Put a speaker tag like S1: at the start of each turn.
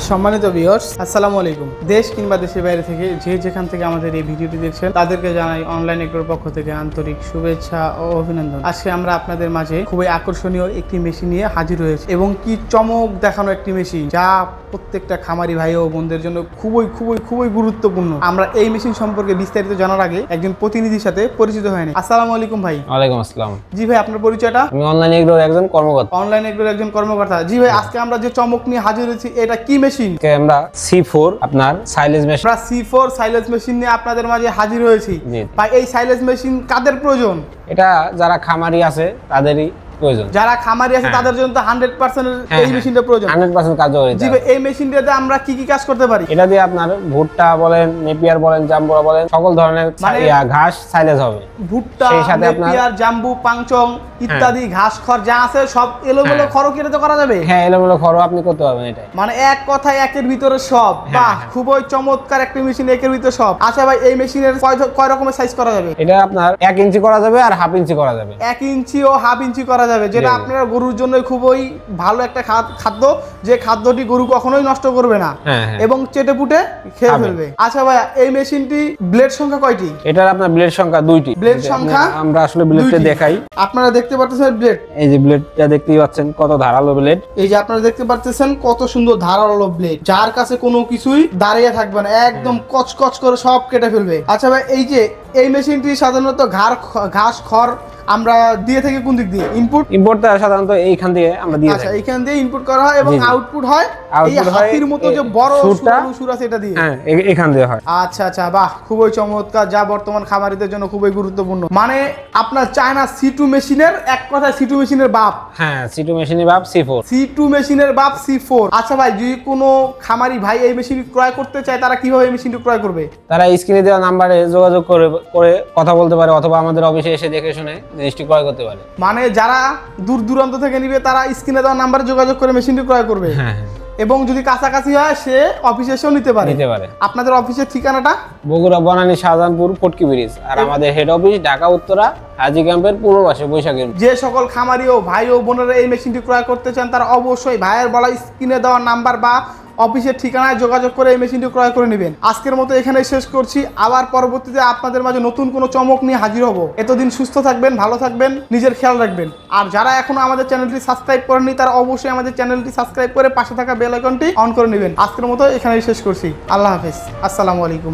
S1: সম্মানিত ভিউয়ার্স, আসসালামু আলাইকুম। দেশ কিংবা দেশের বাইরে থেকে যে যেখান থেকে আমাদের এই ভিডিওটি দেখছেন তাদেরকে জানাই অনলাইন এগ্রোর পক্ষ থেকে আন্তরিক শুভেচ্ছা ও অভিনন্দন। আজকে আমরা আপনাদের মাঝে খুবই আকর্ষণীয় একটি মেশিন নিয়ে হাজির হয়েছি এবং কি চমক দেখানো একটি মেশিন, যা প্রত্যেকটা খামারি ভাই ও বোনদের জন্য খুবই গুরুত্বপূর্ণ। আমরা এই মেশিন সম্পর্কে বিস্তারিত জানার আগে একজন প্রতিনিধির সাথে পরিচিত হয়নি। আসসালামু আলাইকুম ভাই।
S2: ওয়ালাইকুম আসসালাম।
S1: জি ভাই, আপনার পরিচয়টা?
S2: আমি অনলাইন এগ্রোর একজন কর্মকর্তা।
S1: অনলাইন এগ্রোর একজন কর্মকর্তা। জি ভাই, আজকে আমরা যে চমক নিয়ে হাজির হয়েছি, এটা কি মেশিন?
S2: আমরা C4 আপনার সাইলেজ মেশিন।
S1: আমরা C4 সাইলেজ মেশিন নিয়ে আপনাদের মাঝে হাজির হয়েছি। ভাই, এই সাইলেজ মেশিন কাদের প্রয়োজন?
S2: এটা যারা খামারি আছে তাদেরই প্রয়োজন।
S1: যারা খামারি আছে তাদের জন্য তো 100% এই মেশিনটা প্রয়োজন।
S2: 100% কার্যকরী।
S1: জি ভাই, এই মেশিনটাতে আমরা কি কি কাজ করতে পারি?
S2: এটা দিয়ে আপনার ভুট্টা বলেন, নেপিয়ার বলেন, জাম্বুরা বলেন, সকল ধরনের ঘাস সাইলেজ হবে।
S1: ভুট্টা, নেপিয়ার, জাম্বু, পাংচং ইত্যাদি ঘাস খড় যা আছে সব এলোমেলো খড় কেটে তো করা যাবে।
S2: হ্যাঁ, এলোমেলো খড় আপনি করতে পারবেন। এটা
S1: মানে এক কথায় একের ভিতরে সব। বাহ, খুবই চমৎকার একটা মেশিন, একের ভিতরে সব। আচ্ছা ভাই, এই মেশিনের কয় রকমের সাইজ করা যাবে?
S2: এটা আপনার 1 ইঞ্চি করা যাবে আর হাফ ইঞ্চি করা যাবে।
S1: 1 ইঞ্চি ও হাফ ইঞ্চি করা যাবে, যেটা আপনার গরুর জন্য খুবই ভালো একটা খাদ্য, যে খাদ্যটি গরু কখনোই নষ্ট করবে না এবং চেটে পুটে খেয়ে ফেলবে। আচ্ছা ভাই, এই মেশিনটি ব্লেড সংখ্যা কয়টি?
S2: এটার আপনার ব্লেড সংখ্যা 2টি।
S1: ব্লেড সংখ্যা
S2: আমরা আসলে ব্লেডটা দেখাই।
S1: আপনারা দেখতে পাচ্ছেন ব্লেড।
S2: এই যে ব্লেডটা দেখতেই পাচ্ছেন কত ধারালো ব্লেড।
S1: এই যে আপনারা দেখতে পাচ্ছেন কত সুন্দর ধারালো ব্লেড, যার কাছে কোনো কিছুই দাঁড়িয়ে থাকবে না, একদম কচকচ করে সব কেটে ফেলবে। আচ্ছা ভাই, এই যে এই মেশিনটি সাধারণত ঘাস খড় আমরা দিয়ে থাকি কোন দিক দিয়ে?
S2: ইনপুটটা সাধারণত এইখান দিয়ে আমরা দিয়ে থাকি।
S1: আচ্ছা, এইখান দিয়ে ইনপুট করা হয় এবং আউটপুট হয় এই হাতির মতো যে বড় সুর আছে এটা দিয়ে।
S2: হ্যাঁ, এখান দিয়ে হয়।
S1: আচ্ছা, বাহ, খুবই চমৎকার, যা বর্তমান খামারিদের জন্য খুবই গুরুত্বপূর্ণ। মানে আপনার চায়না C2 মেশিনের, এক কথায় C2 মেশিনের বাপ।
S2: হ্যাঁ, C2 মেশিনের বাপ C4।
S1: C2 মেশিনের বাপ C4। আচ্ছা ভাই, যদি কোনো খামারি ভাই এই মেশিন ক্রয় করতে চায়, তারা কিভাবে এই মেশিনটি ক্রয় করবে?
S2: তারা স্ক্রিনে দেওয়া নাম্বারে যোগাযোগ করে কথা বলতে পারে অথবা আমাদের অফিসে এসে দেখে শুনে জিনিসটি ক্রয় করতে পারে।
S1: মানে যারা দূর দূরান্ত থেকে নিবে তারা স্ক্রিনে দেওয়া নাম্বারে যোগাযোগ করে মেশিনটি ক্রয় করবে। হ্যাঁ, এবং যদি কাছাকাছি হয় সে অফিসে এসেও নিতে পারে। আপনাদের অফিসের ঠিকানাটা?
S2: বগুড়া বনানী শাহজাহানপুর ফটকি ব্রিজ। আর আমাদের হেড অফিস ঢাকা উত্তরা হাজী ক্যাম্পের পূর্ব পাশে বৈশাখী।
S1: যে সকল খামারি ও ভাই ও বোনেরা এই মেশিনটি ক্রয় করতে চান, তারা অবশ্যই ভাইয়ের বলা স্ক্রিনে দেওয়া নাম্বার বা অফিসের ঠিকানায় যোগাযোগ করে এই মেশিনটি ক্রয় করে নেবেন। আজকের মতো এখানে শেষ করছি। আবার পরবর্তীতে আপনাদের মাঝে নতুন কোনো চমক নিয়ে হাজির হব। এতদিন সুস্থ থাকবেন, ভালো থাকবেন, নিজের খেয়াল রাখবেন। আর যারা এখনো আমাদের চ্যানেলটি সাবস্ক্রাইব করেননি, তারা অবশ্যই আমাদের চ্যানেলটি সাবস্ক্রাইব করে পাশে থাকা বেল আইকনটি অন করে নেবেন। আজকের মতো এখানেই শেষ করছি। আল্লাহ হাফেজ, আসসালামু আলাইকুম।